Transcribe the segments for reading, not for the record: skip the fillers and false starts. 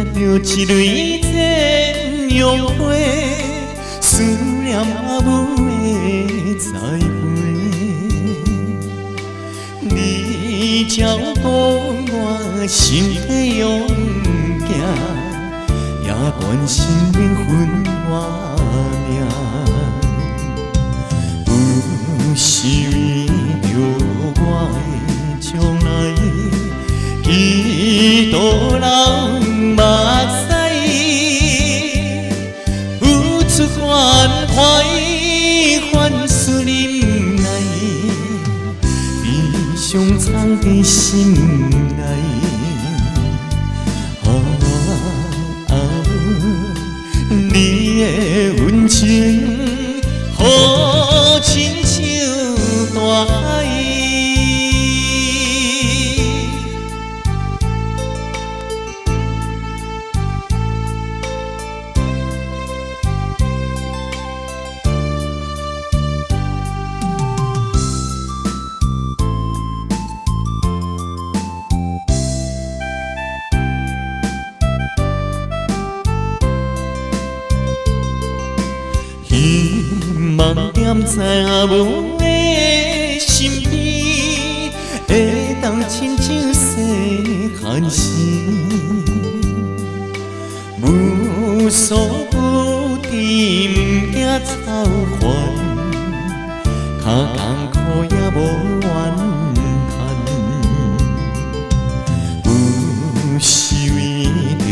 着一蕊艳阳花，思念阿母的栽培。你照顾我身体勇行，也关心灵魂活命。有时为着我的将来，几多人目屎，付出关怀，换思忍耐，悲伤藏在心内。你的温情，好亲像大海。希望踮在阿母的身边，会当亲像细汉时，无所不知，不惊操烦，脚艰苦也无怨叹。有时为着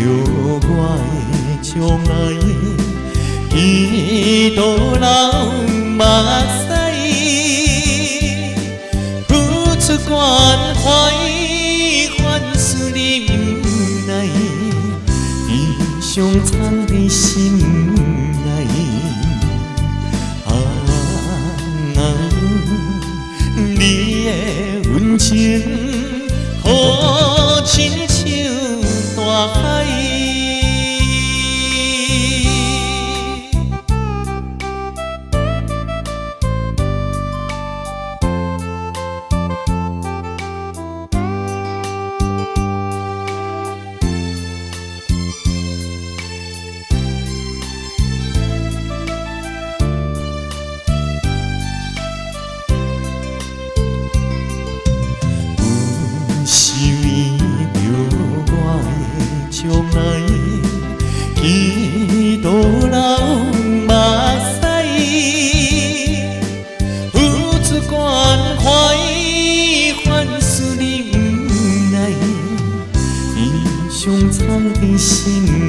我的将来，几多人目屎，付出关怀，换思忍耐，悲伤藏在心内。你的温情，好亲像大海。是为着我的将来，几多人目屎，付出关怀，换思忍耐，悲伤藏在心